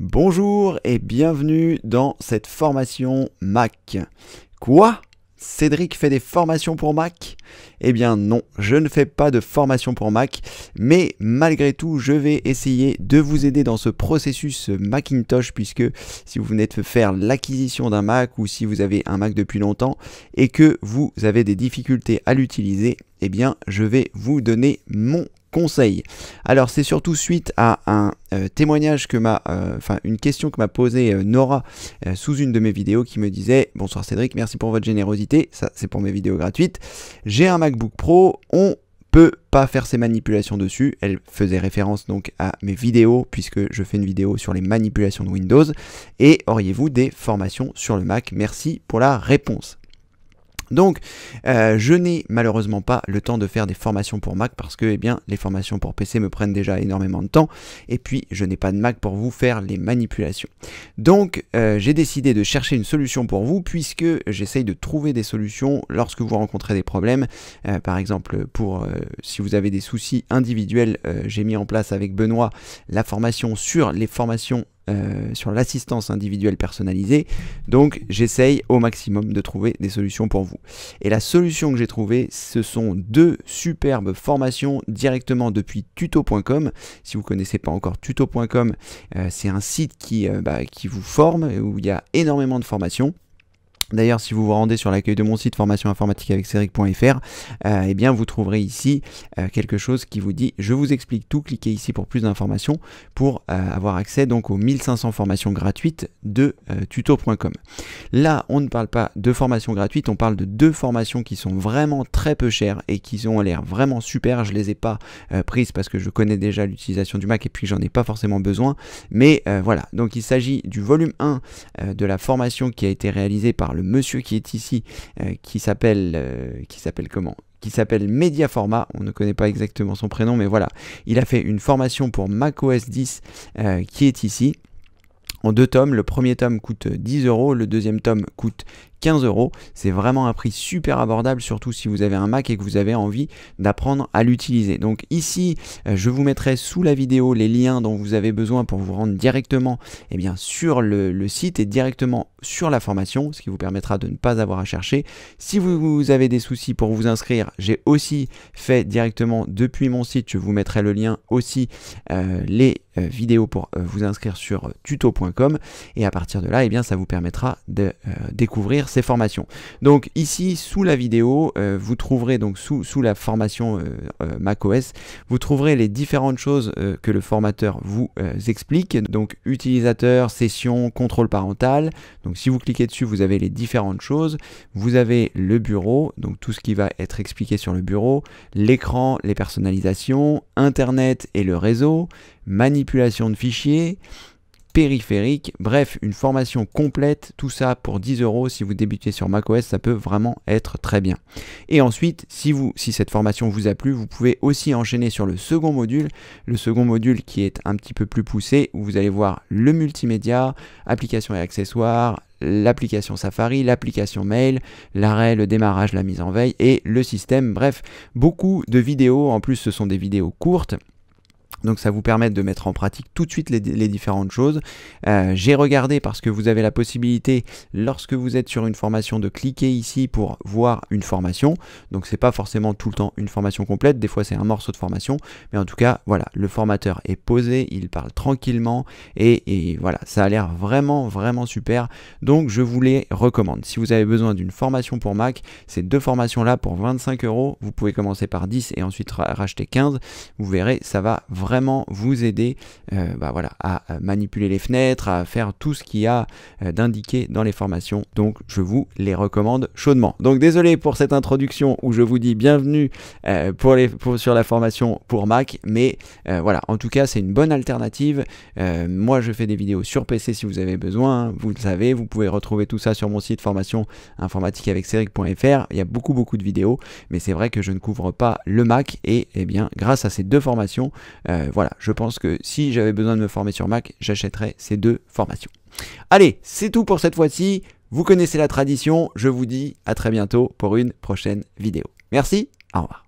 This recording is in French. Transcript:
Bonjour et bienvenue dans cette formation Mac. Quoi? Cédric fait des formations pour Mac? Eh bien non, je ne fais pas de formation pour Mac, mais malgré tout, je vais essayer de vous aider dans ce processus Macintosh, puisque si vous venez de faire l'acquisition d'un Mac ou si vous avez un Mac depuis longtemps et que vous avez des difficultés à l'utiliser, eh bien je vais vous donner mon conseil. Alors c'est surtout suite à un témoignage que une question que m'a posée Nora sous une de mes vidéos qui me disait: bonsoir Cédric, merci pour votre générosité, ça c'est pour mes vidéos gratuites. J'ai un MacBook Pro, on peut pas faire ces manipulations dessus. Elle faisait référence donc à mes vidéos puisque je fais une vidéo sur les manipulations de Windows. Et auriez-vous des formations sur le Mac? Merci pour la réponse. Donc, je n'ai malheureusement pas le temps de faire des formations pour Mac parce que les formations pour PC me prennent déjà énormément de temps et puis je n'ai pas de Mac pour vous faire les manipulations. Donc, j'ai décidé de chercher une solution pour vous puisque j'essaye de trouver des solutions lorsque vous rencontrez des problèmes. Par exemple, si vous avez des soucis individuels, j'ai mis en place avec Benoît la formation sur les formations sur l'assistance individuelle personnalisée. Donc j'essaye au maximum de trouver des solutions pour vous. Et la solution que j'ai trouvée, ce sont deux superbes formations directement depuis tuto.com. Si vous ne connaissez pas encore tuto.com, c'est un site qui vous forme, où il y a énormément de formations. D'ailleurs, si vous vous rendez sur l'accueil de mon site formationinformatiqueaveccedric.fr, vous trouverez ici quelque chose qui vous dit: je vous explique tout, cliquez ici pour plus d'informations pour avoir accès donc aux 1500 formations gratuites de tuto.com. Là, on ne parle pas de formations gratuites, on parle de deux formations qui sont vraiment très peu chères et qui ont l'air vraiment super. Je les ai pas prises parce que je connais déjà l'utilisation du Mac et puis j'en ai pas forcément besoin. Mais voilà, donc il s'agit du volume 1 de la formation qui a été réalisée par le monsieur qui est ici, qui s'appelle Mediaforma. On ne connaît pas exactement son prénom, mais voilà, il a fait une formation pour macOS 10 qui est ici en deux tomes. Le premier tome coûte 10 €, le deuxième tome coûte 15 €. C'est vraiment un prix super abordable, surtout si vous avez un Mac et que vous avez envie d'apprendre à l'utiliser. Donc ici, je vous mettrai sous la vidéo les liens dont vous avez besoin pour vous rendre directement sur le site et directement sur la formation, ce qui vous permettra de ne pas avoir à chercher. Si vous avez des soucis pour vous inscrire, j'ai aussi fait directement depuis mon site, je vous mettrai le lien aussi, les vidéos pour vous inscrire sur tuto.com, et à partir de là, ça vous permettra de découvrir ces formations. Donc ici sous la vidéo, vous trouverez donc sous la formation macOS, vous trouverez les différentes choses que le formateur vous explique. Donc utilisateur, session, contrôle parental. Donc si vous cliquez dessus, vous avez les différentes choses. Vous avez le bureau, donc tout ce qui va être expliqué sur le bureau, l'écran, les personnalisations, internet et le réseau, manipulation de fichiers, périphérique, bref, une formation complète, tout ça pour 10 €. Si vous débutez sur macOS, ça peut vraiment être très bien. Et ensuite, si cette formation vous a plu, vous pouvez aussi enchaîner sur le second module qui est un petit peu plus poussé, où vous allez voir le multimédia, applications et accessoires, l'application Safari, l'application Mail, l'arrêt, le démarrage, la mise en veille et le système. Bref, beaucoup de vidéos. En plus, ce sont des vidéos courtes. Donc ça vous permet de mettre en pratique tout de suite les différentes choses. J'ai regardé parce que vous avez la possibilité, lorsque vous êtes sur une formation, de cliquer ici pour voir une formation. Donc c'est pas forcément tout le temps une formation complète, des fois c'est un morceau de formation. Mais en tout cas, voilà, le formateur est posé, il parle tranquillement et voilà, ça a l'air vraiment super. Donc je vous les recommande. Si vous avez besoin d'une formation pour Mac, ces deux formations là pour 25 €, vous pouvez commencer par 10 et ensuite racheter 15. Vous verrez, ça va vraiment vous aider à manipuler les fenêtres, à faire tout ce qu'il y a d'indiqué dans les formations. Donc je vous les recommande chaudement. Donc désolé pour cette introduction où je vous dis bienvenue sur la formation pour Mac, mais voilà, en tout cas c'est une bonne alternative. Moi je fais des vidéos sur PC si vous avez besoin, vous le savez, vous pouvez retrouver tout ça sur mon site formationinformatiqueavecedric.fr. Il y a beaucoup de vidéos, mais c'est vrai que je ne couvre pas le Mac et grâce à ces deux formations, voilà, je pense que si j'avais besoin de me former sur Mac, j'achèterais ces deux formations. Allez, c'est tout pour cette fois-ci. Vous connaissez la tradition. Je vous dis à très bientôt pour une prochaine vidéo. Merci, au revoir.